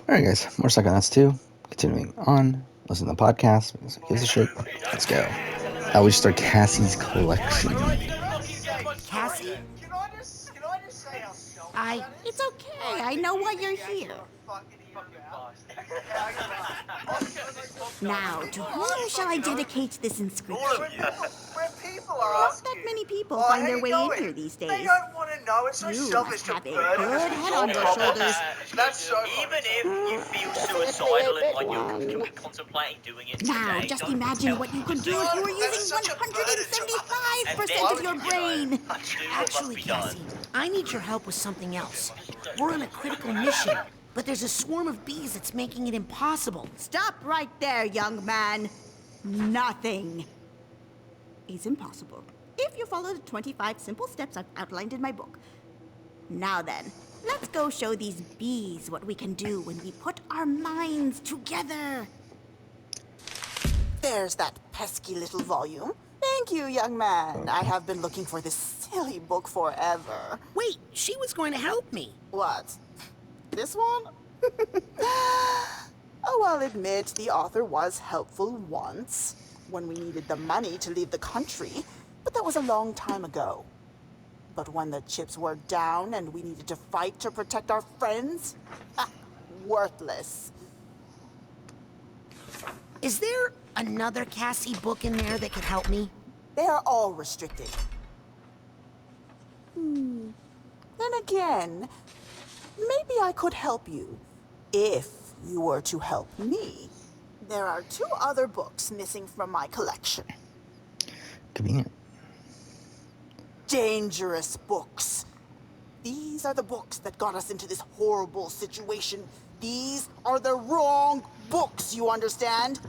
Alright, guys, more Psychonauts 2. Continuing on. Listen to the podcast. Who gives a shit? Let's go. We should start Cassie's collection. Cassie? It's okay. I know why you're here. Now, to whom shall I dedicate this inscription? Not that many people find their way in here these days. You must have a good head on your shoulders. Even if you feel suicidal and like you're contemplating doing it today, now, just imagine what you could do if you were using 175% of your brain. Actually, Cassie, I need your help with something else. We're on a critical mission, but there's a swarm of bees that's making it impossible. Stop right there, young man. Nothing is impossible if you follow the 25 simple steps I've outlined in my book. Now then, let's go show these bees what we can do when we put our minds together. There's that pesky little volume. Thank you, young man. I have been looking for this silly book forever. Wait, she was going to help me. What? This one? Oh, I'll admit the author was helpful once, when we needed the money to leave the country, but that was a long time ago. But when the chips were down and we needed to fight to protect our friends, worthless. Is there another Cassie book in there that could help me? They are all restricted. Then again, maybe I could help you, if you were to help me. There are 2 other books missing from my collection. Convenient. Dangerous books. These are the books that got us into this horrible situation. These are the wrong books, you understand?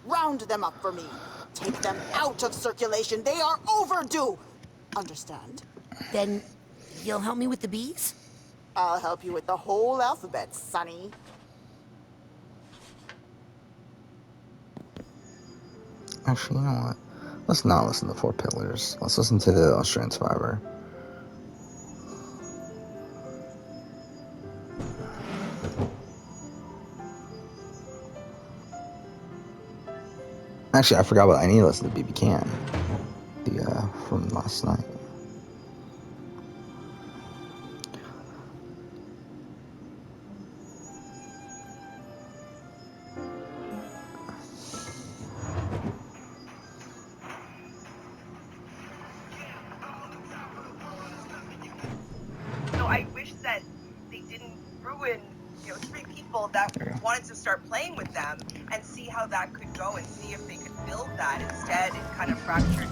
Round them up for me. Take them out of circulation. They are overdue. Understand? Then you'll help me with the bees? I'll help you with the whole alphabet, Sonny. Actually, you know what? Let's not listen to Four Pillars. Let's listen to the Australian Survivor. Actually, I forgot what I need to listen to BB Can. From last night. So I wish that they didn't ruin, 3 people that wanted to start playing with them and see how that could go and see if they could build that. Instead, it kind of fractured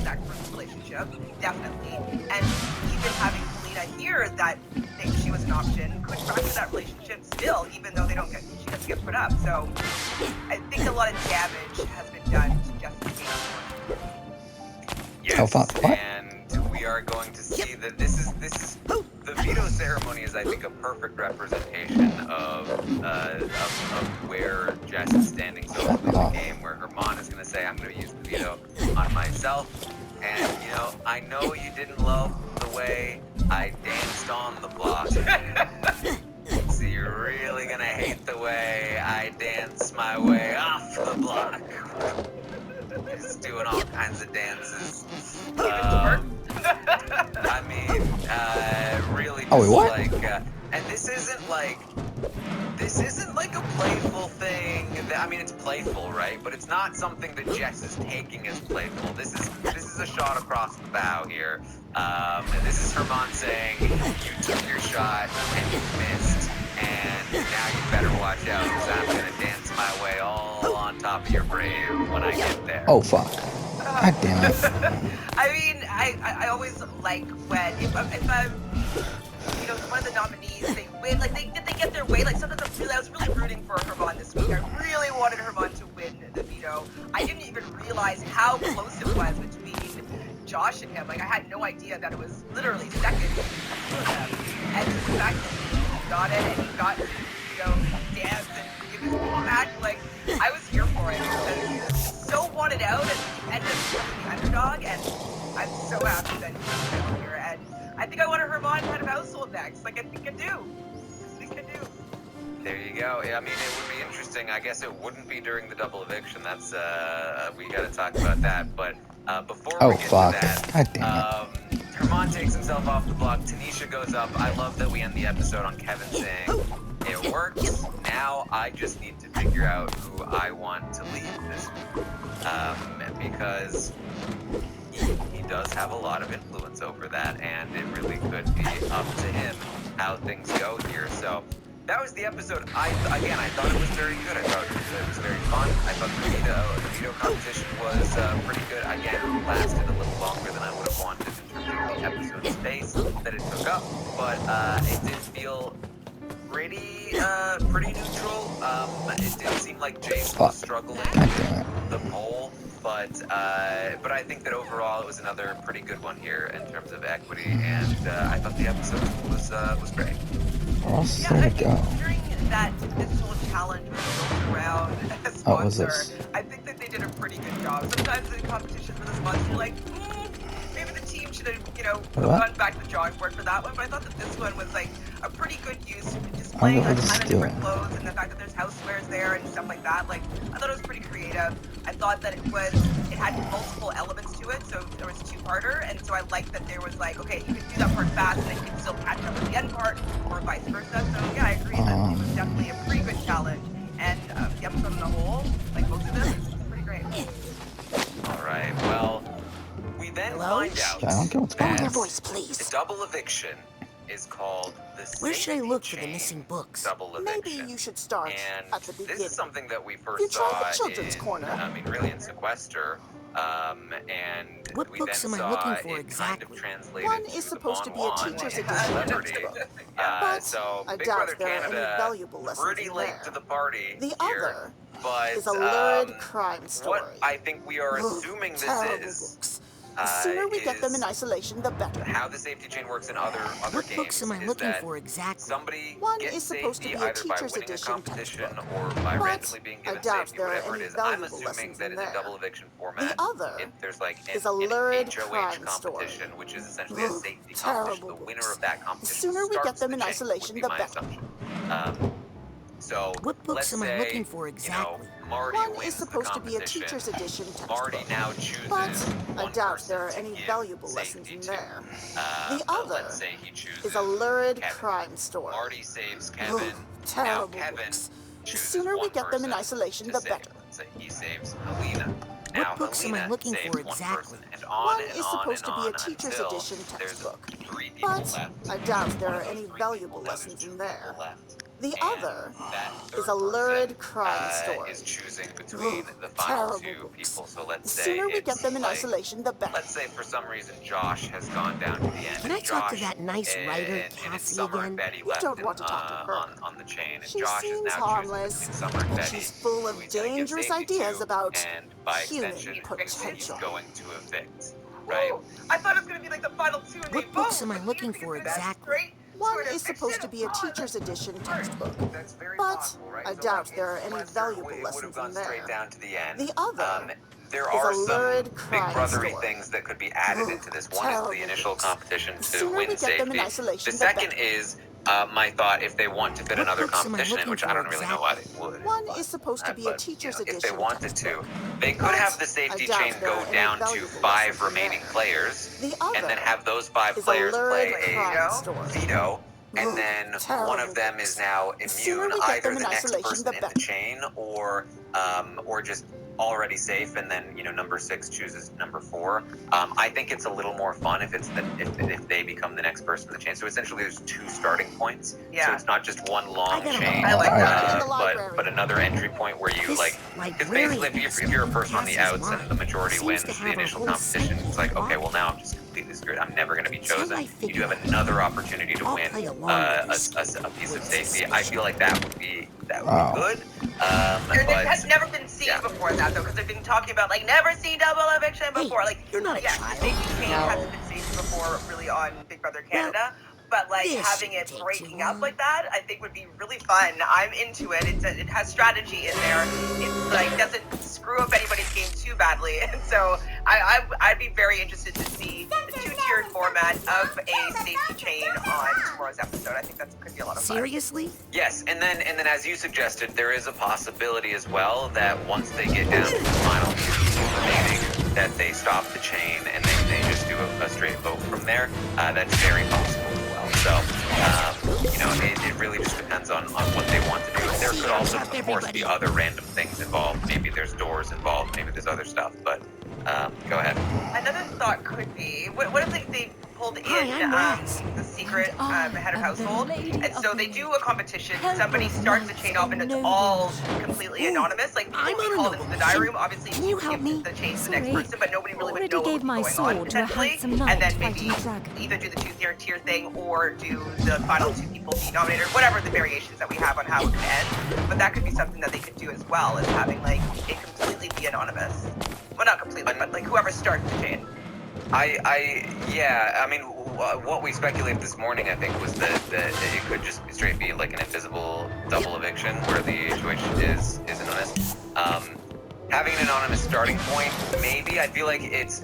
that first relationship, definitely. And even having Selena hear that she was an option could fracture that relationship still, even though she doesn't get put up. So I think a lot of damage has been done to Jessica's game. Yes, Oh, fuck. What? and we are going to see that this is the veto ceremony is, I think, a perfect representation of where Jess is standing so in the game, where Herman is going to say, I'm going to use the veto on myself, and, I know you didn't love the way I danced on the block, so you're really going to hate the way I dance my way off the block. Just doing all kinds of dances. I mean, really just like, and this isn't like a playful thing. I mean, it's playful, right? But it's not something that Jess is taking as playful. This is a shot across the bow here. And this is Herman saying, you took your shot and you missed, and now you better watch out, because I'm gonna dance my way all on top of your grave when I get there. Oh, fuck. God damn it. I mean, I always like when if I'm one of the nominees, they win. Like they get their way. Like sometimes I was really rooting for Herman this week. I really wanted Herman to win the veto. I didn't even realize how close it was between Josh and him. Like I had no idea that it was literally seconds between them. And the fact that he got it and he got to dance and give his match, like I was here for it because he so wanted out and just becoming the underdog, and I'm so happy that he's out here. And I think I want a Herman kind of household next. Like I think I do. There you you go. Yeah, I mean, it would be interesting. I guess it wouldn't be during the double eviction. That's we got to talk about that. But before we get fuck. to that, God damn it. Herman takes himself off the block. Tanisha goes up. I love that we end the episode on Kevin saying, "It works. Now I just need to figure out who I want to lead this because he does have a lot of influence over that, and it really could be up to him how things go here." So that was the episode. I thought it was very good. I thought it was very fun. I thought the veto competition was pretty good. Again, it lasted a little longer than I would have wanted in terms of the episode space that it took up, but it did feel pretty neutral. It did seem like Jason was struggling with the poll, but I think that overall it was another pretty good one here in terms of equity, and I thought the episode was great. Awesome. There we go. During this whole challenge was around a sponsor, I think that they did a pretty good job. Sometimes in competitions with a sponsor, you're like, maybe the team should have, gone back to the drawing board for that one. But I thought that this one was like a pretty good use, displaying a ton of different clothes and the fact that there's housewares there and stuff like that. Like, I thought it was pretty creative. I thought that it had multiple elements to it, so there was two-parter, and so I liked that there was like, okay, you can do that part fast and then you can still catch up with the end part, or vice versa. So yeah, I agree that it was definitely a pretty good challenge, and the episode on the whole, like most of them, it's pretty great. All right, well, we then find out I don't get what's going on. Your voice, please. the double eviction is called the Where should I safety look for the chain missing books? double eviction. Maybe you should start And at the beginning. this is something that we You first try saw the children's in, corner. really in Sequester, and What we books then am I saw looking for it exactly? kind of translated One to is the supposed to be a Bon Juan teacher's and edition celebrity. textbook. Yeah. But So I Big doubt Brother there are any Canada, valuable lessons pretty in late there. to the party The here, other but is a lurid crime story. what I think we are Ugh, assuming this terrible is books. The sooner we get them in is isolation, the better. how the safety chain works in other What games books am I is looking that for exactly? somebody One gets is supposed to safety be a either by teacher's winning a edition competition textbook. or by But randomly being I given doubt safety, there are whatever it any is. I'm valuable assuming lessons that in in a there. double eviction format, The other there's like is a an lurid HOH crime story. competition, which is essentially a Ugh, safety terrible competition. The winner books. of that The competition sooner we get starts them the in chain, isolation, would be the my better. assumption. So What books let's am I say, looking for exactly? Marty One wins is supposed the to be a competition. teacher's edition textbook. Marty now chooses But I one doubt person there are to any give valuable lessons safety in to. there. The The other let's say he chooses is a lurid Kevin. crime story. Marty saves Kevin. Ugh, Now terrible Kevin books. The chooses sooner we one get them in person isolation, to the save. better. Let's say he saves Helena. Now books am I Helena looking saves for one exactly? person, and on One and is on supposed and to be a on teacher's until edition there's textbook. 3 people But left. I doubt there One are of those any 3 valuable people, now there's lessons 2 in there. people left. The And other that is third a lurid person, crime story. is choosing between Ugh, the final terrible 2 books. people. So The let's say sooner we it's get them in like, isolation, the better. let's say for some reason Josh has gone down to the end. Can I and talk to Josh that nice writer, and it's Cassie, Summer again? and Betty You left don't want to talk to her. on the chain, and She Josh is seems now harmless, choosing between Summer and but Betty. she's full of who he's gonna give dangerous safety ideas to, about and by human extension, who he's potential. going to evict. Right? Ooh, I thought it was gonna be like the final 2 and they What books vote, am I but looking you think for that's exactly? straight One sort of is supposed to fiction. be a teacher's edition textbook. That's very But possible, right? I So, doubt like, there are in any Sequester, valuable it would lessons have gone in there. straight down to the end. The other there is are a some lurid Big crime Brothery story. things that could be added Ugh, into this. One is terrible the initial books. competition The to sooner win we get them in safety. isolation, The the second better. is my thought if they want to fit What another books am I competition in, looking which I for don't really know why they would. One but- is supposed to be a but, teacher's if they edition wanted to, textbook. they could But have the I safety doubt chain there go are any down to valuable 5 lessons in remaining there. players, The other and then have those 5 is a players lurid play crime a story. veto, and Ugh, then one terrible of them is books. now The sooner immune, we get either them the in next isolation, person the in the better. chain, or just already safe, and then number 6 chooses number 4. I think it's a little more fun if it's if they become the next person in the chain. So essentially, there's 2 starting points. So Yeah. it's not just one long I got a chain, lot. I like that. In the library. but another entry point where you This like. Because librarian basically, if you're a person on the Cassie's outs and mind the majority seems wins to the have her initial whole competition, it's like, psyche okay, well now I'm just completely screwed. I'm never going to be Until chosen. I You do figure have out. another opportunity to I'll win play along with this a piece of with safety. I feel like that would be Wow. good. It But has never been seen yeah. before that though, because they've been talking about like never seen double eviction Hey, before. Like you're not a yeah, child. the safety chain No. hasn't been seen before really on Big Brother Canada. but like This having shouldn't it take breaking too up long. like that, I think would be really fun. I'm into it. It has strategy in there. It's like doesn't screw up anybody's game too badly, and so I'd be very interested to see the 2-tiered format of a safety chain on tomorrow's episode. I think that could be a lot of fun. Seriously? Yes, and then as you suggested, there is a possibility as well that once they get down to the final 2 people remaining, that they stop the chain and they just do a straight vote from there. That's very possible as well. So, you know, it really just depends on what they want to do. There could also, of course, be other random things involved. Maybe there's doors involved. Maybe there's other stuff. But go ahead. Another thought could be, what if they pulled in Hi, I'm Max. the secret head of am the household, lady and so of they the do a competition. help Somebody of starts the knights chain off, and and it's all nobles. completely anonymous. Like I'm people on a called into the noble diary mission. room. Obviously, Can you help give me? the chain to the Sorry. next person, but nobody really would Already know what gave was my going on sword to a potentially. handsome knight And then fighting maybe a dragon. either do the 2-tier thing or do the final 2 people be nominated, whatever the variations that we have on how it could end. But that could be something that they could do as well, as having like it completely be anonymous. Well, not completely, but like whoever starts the chain. Yeah, I mean, what we speculated this morning, I think, was that it could just straight be like an invisible double eviction where the HOH is anonymous. Having an anonymous starting point, maybe. I feel like it's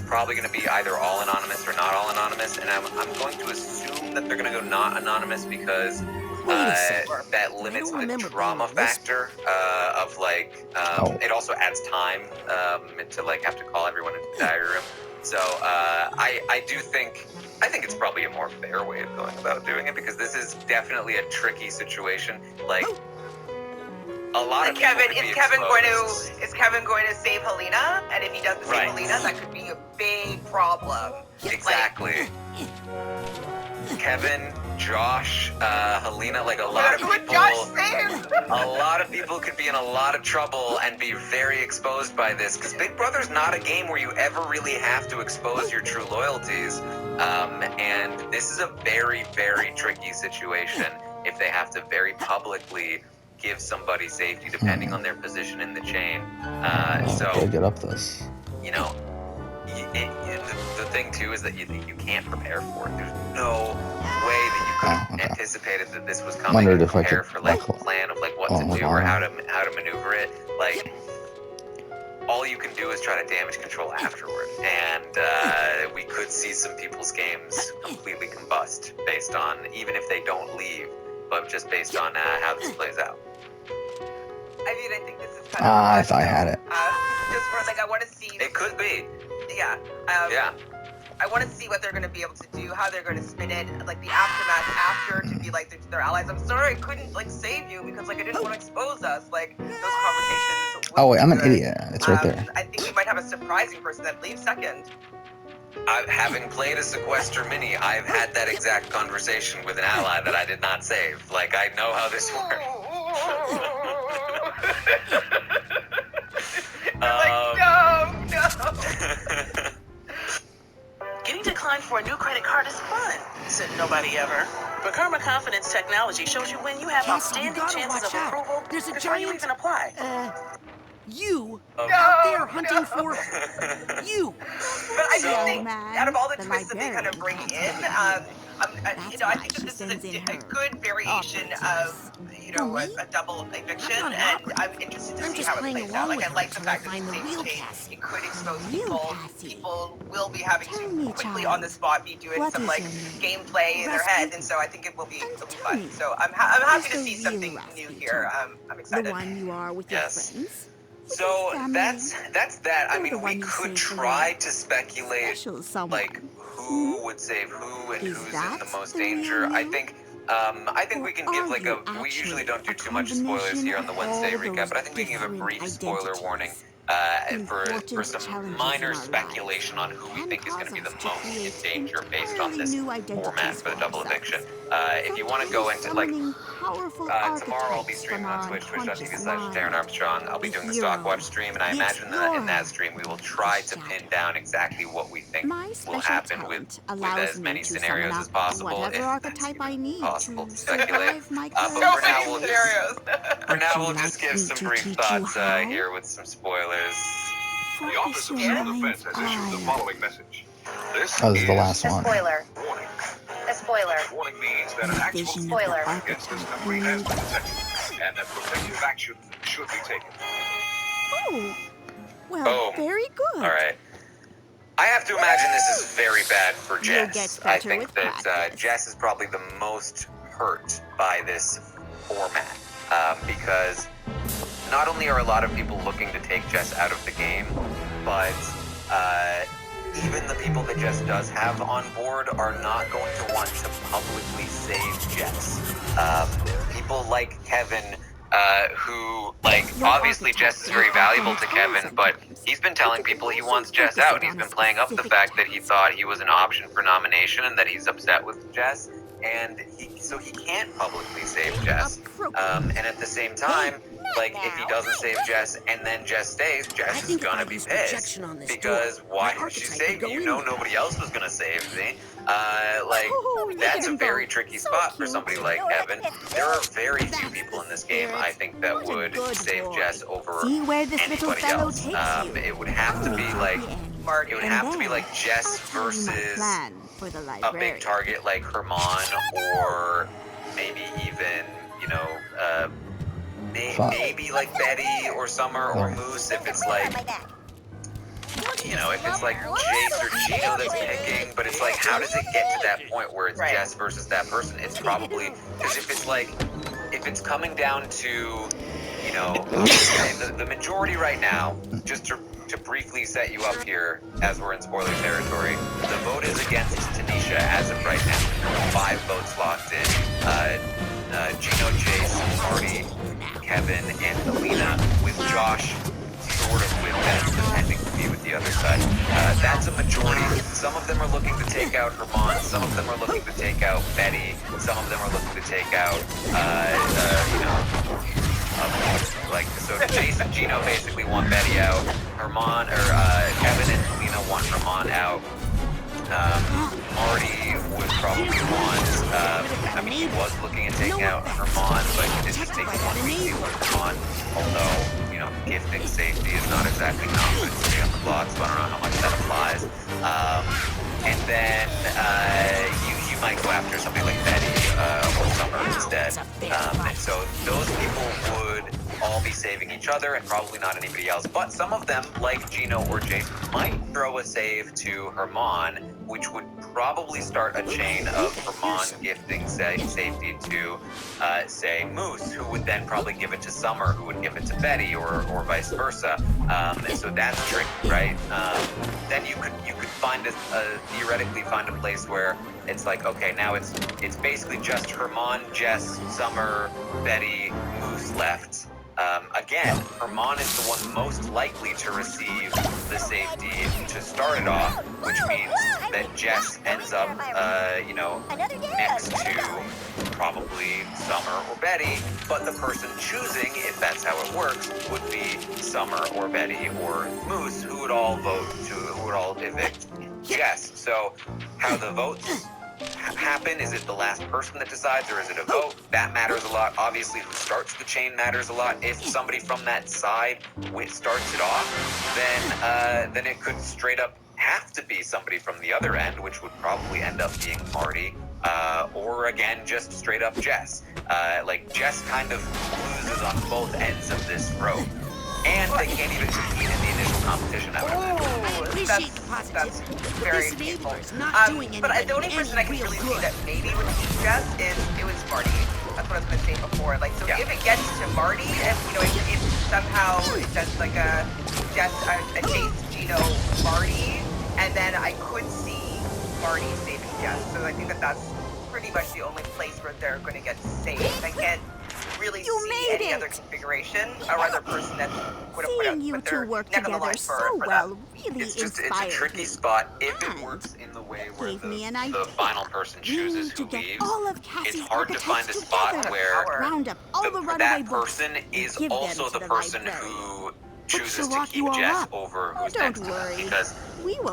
probably going to be either all anonymous or not all anonymous, and I'm going to assume that they're going to go not anonymous because that limits the trauma factor of like it also adds time to like have to call everyone into the diary room. So I think it's probably a more fair way of going about doing it, because this is definitely a tricky situation. Like a lot of people could be exposed. Is Kevin going to save Helena? And if he doesn't save Right. Helena, that could be a big problem. Exactly. Kevin, Josh, Helena, like a lot of people. A lot of people could be in a lot of trouble and be very exposed by this, because Big Brother's not a game where you ever really have to expose your true loyalties. And this is a very, very tricky situation if they have to very publicly give somebody safety depending on their position in the chain. Gotta get up this. You know, the thing too is that you can't prepare for it. There's no way that you could have anticipated that this was coming. Wondered and if I prepare could for like a buckle- plan of like what Oh to my do or God. how to maneuver it. Like all you can do is try to damage control afterward, and we could see some people's games completely combust based on, even if they don't leave, but just based on how this plays out. I mean, I think this is kind of. If I had it. Just for like, I want to see. It could be. Yeah. Yeah. I want to see what they're going to be able to do, how they're going to spin it, like the aftermath after, to be like to their allies. I'm sorry I couldn't like save you because like I didn't want to expose us. Like those conversations. Oh wait, I'm an would be idiot. It's right there. I think we might have a surprising person that leaves second. Having played a sequester mini, I've had that exact conversation with an ally that I did not save. Like, I know how this works. No. Getting declined for a new credit card is fun, said nobody ever. But Karma Confidence Technology shows you when you have Cassie, you outstanding gotta chances watch of out. approval There's a before you giant, even apply. You out there hunting for you. But I do So- think, out of all the The twists that they kind of bring in, you know, I think that this is a good variation of, you know, a double eviction, I'm not and I'm interested to I'm see just how it playing plays along out. Like, with I her like the until I fact that find the the same real chain, Cassie. it could expose Real people. Cassie. People will be having Tell to me, quickly child. on the spot be doing What some is like your name? gameplay in their heads, and so I think it will be fun. So I'm happy to see something new here. I'm excited. The one you are with Yes. your friends? So Family. that's that. I Or the mean, we one you could saved for try your to speculate special someone. like who would save who and Is who's in that the most the real danger. you? I think Or we can give are like you we usually actually don't do a too much spoilers here on the combination of Wednesday all recap, those but I think we can give a different brief spoiler warning for Important some challenges minor in our speculation on lives who we can think is going to be the cause us to most in create danger based on entirely this new identities format for the for double ourselves. eviction. If you want to go into like Summoning powerful tomorrow I'll be archetypes streaming from on our Twitch, twitch.tv/Darren unconscious Armstrong. I'll be The doing the hero, Stockwatch stream, and I the imagine that in that explorer, stream we will try the to pin shadow. down exactly what we think My will special happen talent with allows as me many to scenarios summon as up possible, whatever if that's archetype I even need possible to to speculate. survive my But quest. for now, we'll just scenarios. for now Would we'll you just like give me some to brief teach you thoughts how? here with some spoilers. The Focus Office of your Civil mind's Defense has issued the eye. following message. This Oh, this is the last one. Warning. A spoiler. Warning means that an actual Vision of Spoiler. the against this archetype. memory has been detected, and that protective action should be taken. Oh, well, Oh, very good. All right. I have to imagine this is very bad for You'll Jess. get I better think with that practice. Jess is probably the most hurt by this format because not only are a lot of people looking to take Jess out of the game, but even the people that Jess does have on board are not going to want to publicly save Jess. People like Kevin, who, like, obviously Jess is very valuable to Kevin, but he's been telling people he wants Jess out, and he's been playing up the fact that he thought he was an option for nomination and that he's upset with Jess, and so he can't publicly save Jess. And at the same time, like, if he doesn't save Jess and then Jess stays, Jess is gonna be pissed. Because why did she save me? You know nobody else was gonna save me. That's a very tricky spot for somebody like Kevin. There are very few people in this game, I think, that would save Jess over See where this little anybody fellow else. takes you. It would have to be like Marty. it would And have to be then like Jess I'll tell you my versus plan for the a librarian. big target like Herman, or maybe even, you know, maybe like Betty or Summer or Moose, if it's like, you know, if it's like Jace or Gino that's picking, but it's like, how does it get to that point where it's Right. Jess versus that person? It's probably, because if it's like, if it's coming down to, you know, the majority right now, just to briefly set you up here as we're in spoiler territory, the vote is against Tanisha as of right now. 5 votes locked in. Gino, Jace, Marty, Kevin, and Alina, with Josh sort of with them, pretending to be with the other side. That's a majority. Some of them are looking to take out Herman. Some of them are looking to take out Betty. Some of them are looking to take out, like, so Jace and Gino basically want Betty out. Herman, or Kevin and Alina want Herman out. Marty would probably want, I mean, he was looking at taking out Herman, but he did just take 1 week deal with Herman, although, you know, gifting safety is not exactly competency on the block, so I don't know how much that applies. And then, you might go after somebody like Betty, or Summer instead. And so those people would all be saving each other and probably not anybody else. But some of them, like Gino or Jace, might throw a save to Herman, which would probably start a chain of Herman gifting safety to, say, Moose, who would then probably give it to Summer, who would give it to Betty, or vice versa. And so that's tricky, right? Then you could find theoretically find a place where it's like, okay, now it's basically just Herman, Jess, Summer, Betty, Moose left. Again, Herman is the one most likely to receive the safety to start it off, which means that Jess ends up, next to probably Summer or Betty, but the person choosing, if that's how it works, would be Summer or Betty or Moose, who would all evict Jess. So, how the votes happen? Is it the last person that decides, or is it a vote? That matters a lot. Obviously, who starts the chain matters a lot. If somebody from that side starts it off, then it could straight up have to be somebody from the other end, which would probably end up being Marty, or again, just straight up Jess. Like, Jess kind of loses on both ends of this road. And they can't even compete in the initial competition out of it. That's very painful. But the only person I can really see that maybe would beat Jess is it was Marty. That's what I was going to say before. Like, so if it gets to Marty, if somehow it does like a Jace, Gino, Marty, and then I could see Marty saving Jess. So I think that's pretty much the only place where they're going to get saved. I can't really see any other configuration or other person that would have put their neck on the line for that. Really it's a tricky spot if it works in the way where the final person chooses who leaves. It's hard to find a spot where that person is also the person who chooses to keep Jess over who's next to them. Because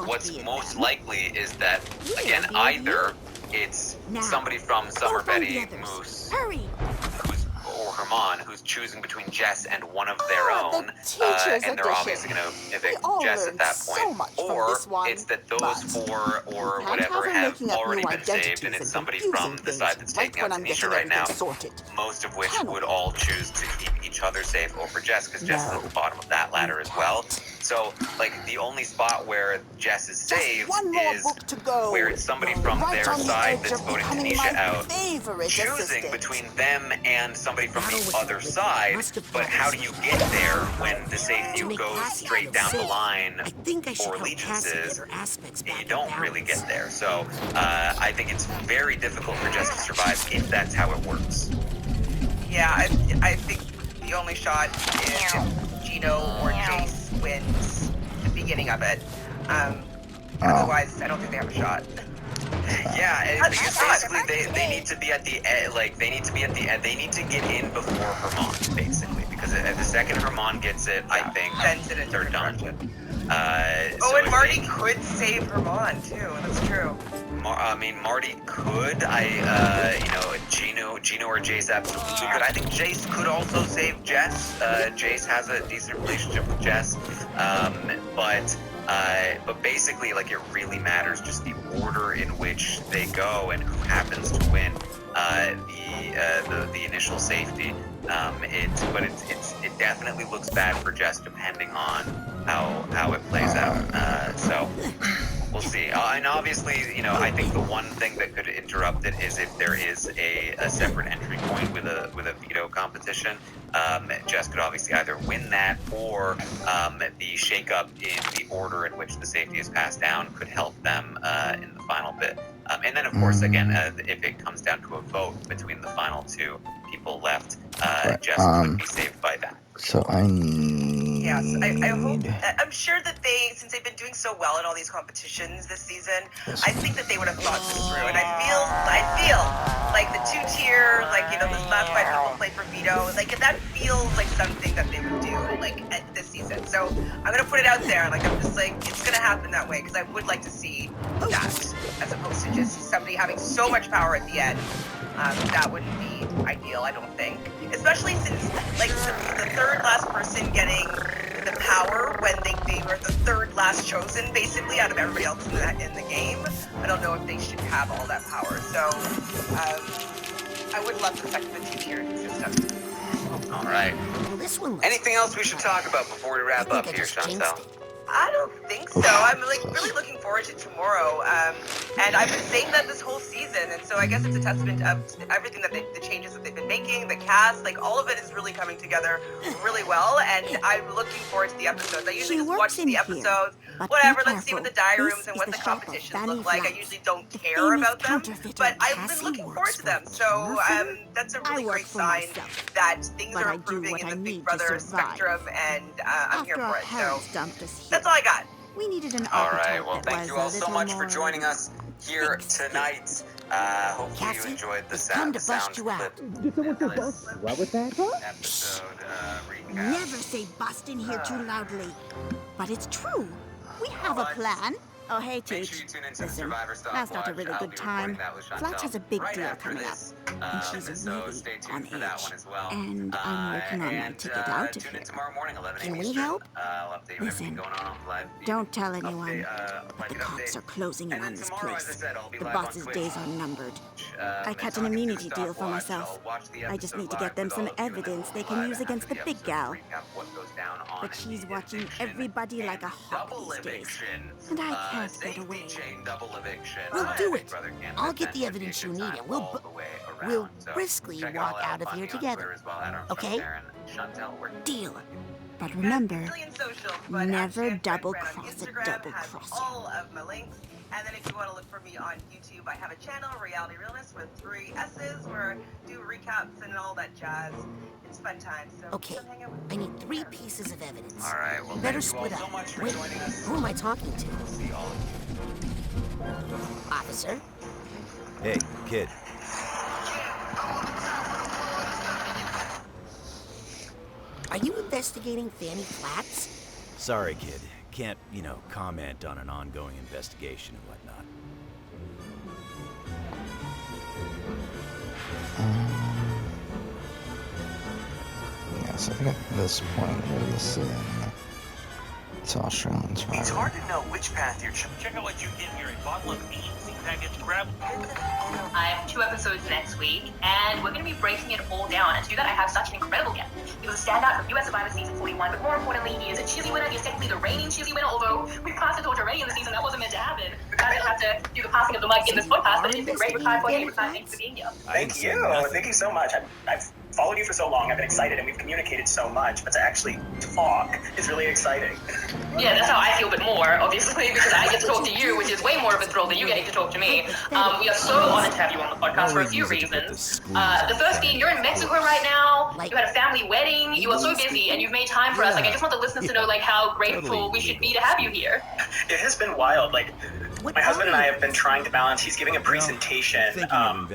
what's most likely is that, again, either it's somebody from Summer, Betty, Moose, who's or Herman who's choosing between Jess and one of their own, the teacher's and they're edition. obviously going to evict We all Jess at learned that so point, much from or this one, it's that those but four or you can't whatever her have making up already new been saved, and identities it's and somebody confusing from the things side that's right taking when out I'm Tanisha getting right now, everything sorted. most of which Can would we? all choose to keep each other safe over Jess, because Jess is No. at the bottom of that ladder as well. So, like, the only spot where Jess is saved Just one more is book to go. where it's somebody You're from right their on the side edge that's of voting becoming Tanisha my out, favorite choosing assistant. between them and somebody from Battle the with other the wicked side. must have But brought how us do you get there when the safety To make goes Cassie straight feel down the safe, line I think I should for help Cassie get allegiances? her aspects back You in don't really balance. get there. So I think it's very difficult for Jess to survive if that's how it works. Yeah, I think the only shot is if Gino or Jace wins the beginning of it. Otherwise, I don't think they have a shot. Yeah, and because basically That's they need to be at the end, like they need to be at the end. They need to get in before Herman, basically, because the second Herman gets it, I think Sends it in a they're different done. direction. So And if Marty they- could save Herman too. That's true. I mean, Marty could. Gino or Jace absolutely could. I think Jace could also save Jess. Jace has a decent relationship with Jess, but basically, like, it really matters just the order in which they go and who happens to win the initial safety. It definitely looks bad for Jess depending on how it plays out. So we'll see. And obviously, I think the one thing that could interrupt it is if there is a separate entry point with a veto competition. Jess could obviously either win that, or the shakeup in the order in which the safety is passed down could help them in the final bit. And then, of course, again, if it comes down to a vote between the final two people left, Right, Jess could be saved by that. So I need... Yes, I hope. I'm sure that since they've been doing so well in all these competitions this season, I think that they would have thought this through. And I feel like the 2-tier, this last 5 people play for veto, that feels like something that they would do, this season. So I'm gonna put it out there, I'm just it's gonna happen that way, because I would like to see that, as opposed to just somebody having so much power at the end. That wouldn't be ideal, I don't think. Especially since, the third last person getting the power when they were the third last chosen, basically, out of everybody else in the game. I don't know if they should have all that power. So, I would love the 2-tier system. All right. Well, this one looks Anything else we should talk about before we wrap up I here, just jinxed Chantel? it. I don't think so. I'm really looking forward to tomorrow. And I've been saying that this whole season, and so I guess it's a testament of everything that the changes that they've been making, the cast, all of it is really coming together really well. And I'm looking forward to the episodes. I usually She just watch works in the here, episodes, but whatever. be Let's see what the careful. diary This rooms and is what the the shop of competitions Fanny look like. I Flats, usually don't the care famous about them, counterfeiter but I've Cassie been looking works forward to them. for So counterfeiter. that's a I really work great for sign myself, that things but are I do improving what in I the need Big to Brother survive. spectrum, and I'm here After for our it. So parents dumped us here, that's all I got. we needed an All archetype right. Well, that thank was you all a so little much for more joining us here thick-skinned. tonight. Hopefully Cassie, you enjoyed the it's time sound. to bust you out. Did someone say bust? What was that? Episode recap. Never say bust in here too loudly. But it's true. We have a plan. Oh, hey, Make Teach. sure you tune into the Listen, Survivor Stop that's not a Watch. really I'll good be time. recording that with Chantel Flats has a big right deal after coming up. this. And she's So really stay on tuned for that edge. one as well. And I'm working on my ticket out of Tune here. in tomorrow morning, 11 Can a.m. we Eastern. help? I'll update you Listen, everything going on the live feed. Don't tell anyone, Update, but the blanket cops update. are closing in And then on this tomorrow, as I place. said, I'll be The live on boss's Twitch. days are numbered. I cut an talking to immunity deal for Stopwatch. myself. I'll watch the I just episode need to live get them with some all of you, and then evidence we'll they go can live use against the after big episode gal. recap what goes down on But she's the watching eviction everybody like a and hawk double these days. eviction. And I can't get Safety away. chain double eviction. We'll My do Big it. Brother can't I'll defend get the it. evidence you It's need, time and we'll all the way around. we'll So briskly check it walk all out of Find here me on together. Twitter as well, at Armstrong Okay? Darren and Chantel, we're Deal. But remember, Million socials, but never actually, double-cross a Instagram has double-crosser. all of my links. And then if you want to look for me on YouTube, I have a channel, Reality Realness, with 3 S's, where I do recaps and all that jazz. It's fun time. So Okay, come hang out with I me. need 3 pieces of evidence. all right. Well, Better thank you all split so up. much for Wait, joining us. who am I talking to? We'll see all of you. Officer? Hey, kid. Are you investigating Fanny Flats? Sorry, kid. Can't, comment on an ongoing investigation and whatnot. So I think at this point we're listening to Australian Survivor. It's hard to know which path you're choosing. Check out what you get here: a bottle of beans, package grab. I have 2 episodes next week, and we're going to be breaking it all down. And to do that, I have such an incredible guest. He was a standout from US Survivor Season 41, but more importantly, he is a Chizzy winner. He is technically the reigning Chizzy winner, although we passed the torch already in the season. That wasn't meant to happen. We kind of have to do the passing of the mic in this podcast, but it's been great. Retired for you. Thank you for being here. Thank you. Thank you so much. I've followed you for so long. I've been excited, and we've communicated so much. But to actually talk is really exciting. Yeah, that's how I feel, but more, obviously, because I get to talk to you, which is way more of a thrill than you getting to talk to me. We are so honored to have you on the podcast for a few reasons. The first being, you're in Mexico right now. You had a family wedding. You are so busy, and you've made time for us. Like, I just want the listeners to know, like, how grateful we should be to have you here. It has been wild. Like, my husband and I have been trying to balance. He's giving a presentation on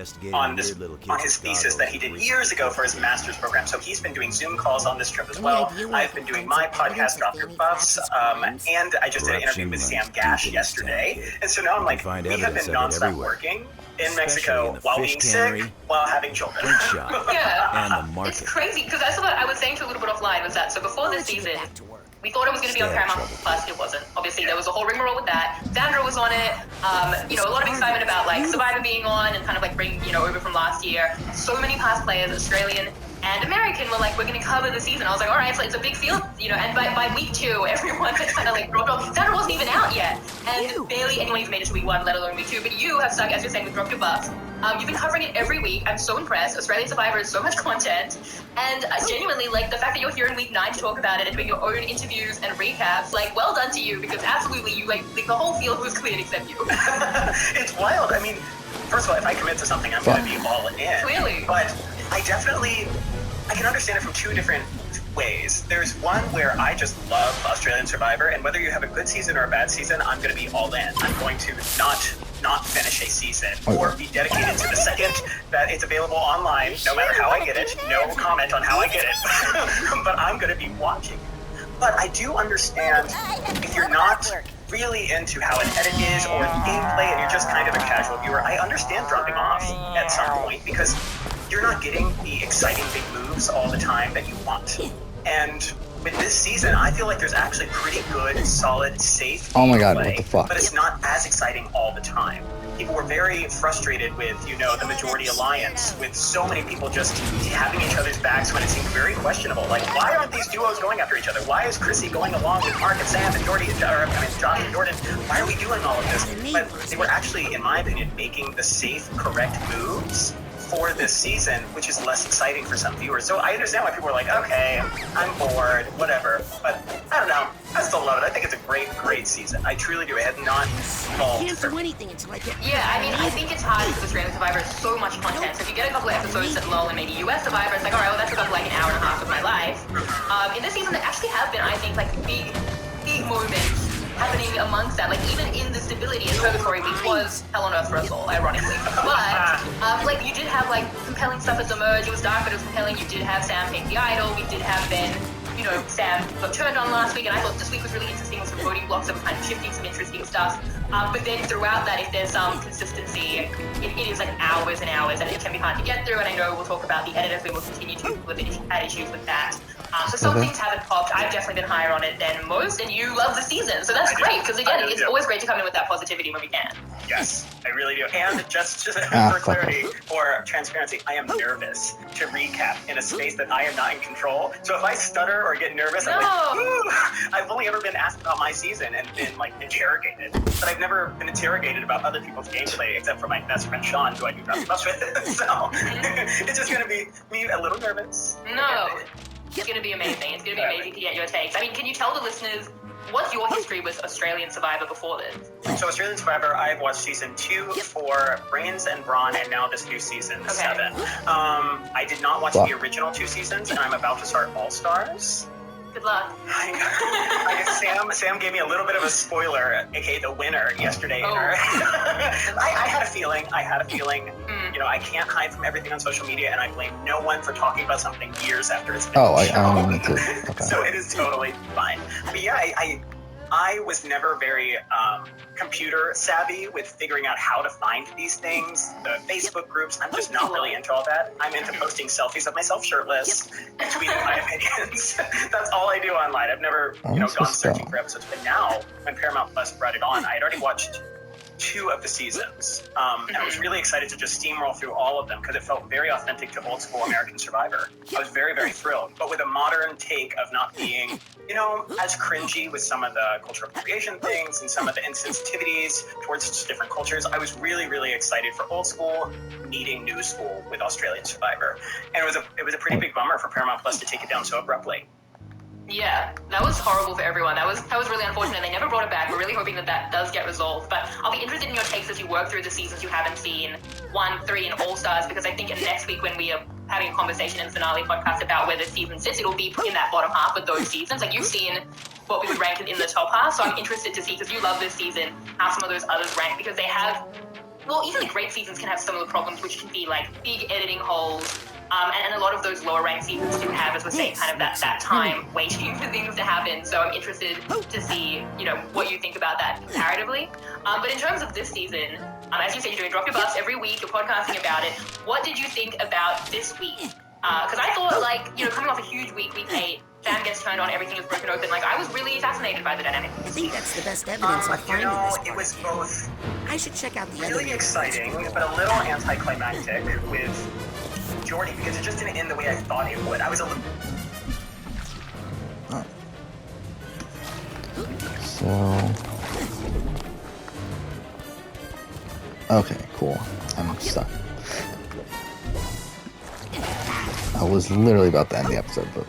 his thesis that he did years ago for his master's program. So he's been doing Zoom calls on this trip as well. I've been doing my podcast, Drop Your Buffs, and I just did an interview with Sam Gash yesterday. And so now I'm like, we have been nonstop working in Mexico while being sick, while having children. Yeah, it's crazy, because that's what I was saying to a little bit offline, was that, so before this season, we thought it was going to be on Paramount Plus. It wasn't. Obviously, there was a whole rigmarole with that. Sandra was on it. You know, a lot of excitement about like Survivor being on and kind of like bring, you know, over from last year. So many past players, Australian and American, were like, we're going to cover the season. I was like, all right, so it's a big field, you know. And by week 2, everyone had kind of like dropped off. Sandra wasn't even out yet, and barely anyone made it to week 1, let alone week 2. But you have stuck, as you're saying, with Drop Your Buffs. You've been covering it every week. I'm so impressed. Australian Survivor is so much content. And genuinely, like, the fact that you're here in week 9 to talk about it and doing your own interviews and recaps, like, well done to you, because absolutely, you, like the whole field was cleared except you. It's wild. I mean, first of all, if I commit to something, I'm going to be all in. Clearly. But I can understand it from 2 different ways. There's one where I just love Australian Survivor, and whether you have a good season or a bad season, I'm going to be all in. I'm going to not finish a season or be dedicated to the second that it's available online, no matter how I get it. No comment on how I get it. But I'm going to be watching. But I do understand if you're not really into how an edit is or gameplay and you're just kind of a casual viewer, I understand dropping off at some point, because you're not getting the exciting big moves all the time that you want. And with this season, I feel like there's actually pretty good, solid, safe Oh my god, gameplay, what the fuck? but it's not as exciting all the time. People were very frustrated with, you know, the Majority Alliance, with so many people just having each other's backs when it seemed very questionable. Like, why aren't these duos going after each other? Why is Chrissy going along with Mark and Sam and Josh and Jordan? Why are we doing all of this? But they were actually, in my opinion, making the safe, correct moves for this season, which is less exciting for some viewers. So I understand why people are like, okay, I'm bored, whatever. But I don't know. I still love it. I think it's a great, great season. I truly do. I had not I can't do anything until I get... Yeah, I mean, I think it's hard because Australian Survivor is so much content. So if you get a couple of episodes that lull and maybe US Survivor, it's like, all right, well, that took up like an hour and a half of my life. In this season, there actually have been, I think, like big moments happening amongst that. Like, even in the Stability and Purgatory week was hell on earth for us all, ironically. But, like, you did have, like, compelling stuff at the merge. It was dark, but it was compelling. You did have Sam take the idol. We did have Ben, you know, Sam got turned on last week, and I thought this week was really interesting with some voting blocks that were kind of shifting some interesting stuff. But then throughout that, if there's some consistency, it is like hours and hours, and it can be hard to get through. And I know we'll talk about the editors. We will continue to have issues with that. So some things haven't popped. I've definitely been higher on it than most, and you love the season. So that's great, because again, it's always great to come in with that positivity when we can. Yes, I really do. And just for clarity or transparency, I am nervous to recap in a space that I am not in control. So if I stutter or get nervous, I'm like, ooh. I've only ever been asked about my season and been like interrogated, but I've never been interrogated about other people's gameplay except for my best friend Sean, who I do Drop Buffs with. So it's just gonna be me a little nervous. No. It's going to be amazing. It's going to be amazing to get your takes. I mean, can you tell the listeners what's your history with Australian Survivor before this? So Australian Survivor, I've watched season 2 for Brains and Brawn, and now this new season, 7. I did not watch the original 2 seasons, and I'm about to start All Stars. Good luck. Sam gave me a little bit of a spoiler, aka the winner, yesterday. I had a feeling. You know, I can't hide from everything on social media, and I blame no one for talking about something years after it's been shown. I too. Okay. So it is totally fine. But yeah, I was never very computer savvy with figuring out how to find these things. The Facebook groups, I'm just not really into all that. I'm into posting selfies of myself shirtless and tweeting my opinions. That's all I do online. I've never, gone searching for episodes. But now, when Paramount Plus brought it on, I had already watched 2 of the seasons. And I was really excited to just steamroll through all of them because it felt very authentic to old school American Survivor. I was very, very thrilled, but with a modern take of not being, as cringy with some of the cultural appropriation things and some of the insensitivities towards different cultures. I was really, really excited for old school meeting new school with Australian Survivor. And it was a pretty big bummer for Paramount Plus to take it down so abruptly. Yeah, that was horrible for everyone. That was really unfortunate. They never brought it back. We're really hoping that does get resolved. But I'll be interested in your takes as you work through the seasons you haven't seen, 1, 3, and All Stars, because I think next week when we are having a conversation in the finale podcast about where the season sits, it'll be in that bottom half of those seasons. Like, you've seen what we would rank it in the top half, so I'm interested to see, because you love this season, how some of those others rank, because they have, even the great seasons can have some of the problems, which can be like big editing holes. And a lot of those lower ranked seasons do have, as we're saying, kind of that time waiting for things to happen. So I'm interested to see, what you think about that comparatively. But in terms of this season, as you said, you're doing Drop Your Buffs every week, you're podcasting about it. What did you think about this week? Because I thought, coming off a huge week 8, Sam gets turned on, everything is broken open. I was really fascinated by the dynamic. I think that's the best evidence I find in this part. It was both I should check out the really exciting, but a little anticlimactic with Jordy, because it just didn't end the way I thought it would. I was a little... Okay, cool. I'm stuck. I was literally about to end the episode, but...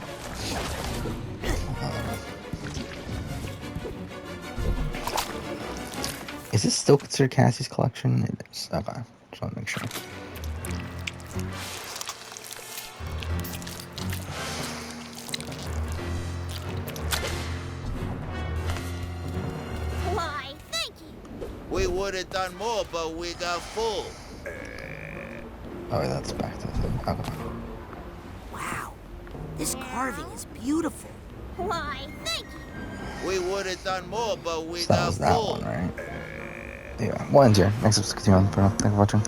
is this still considered Cassie's collection? It is. Okay, just want to make sure. Why, thank you. We would have done more, but we got full. Oh, that's back to the thing. Okay. Wow, this carving is beautiful. Why, thank you. We would have done more, but we So that got was that full. one, right? Yeah, we'll end here. Next episode, continue on. Thank you for watching.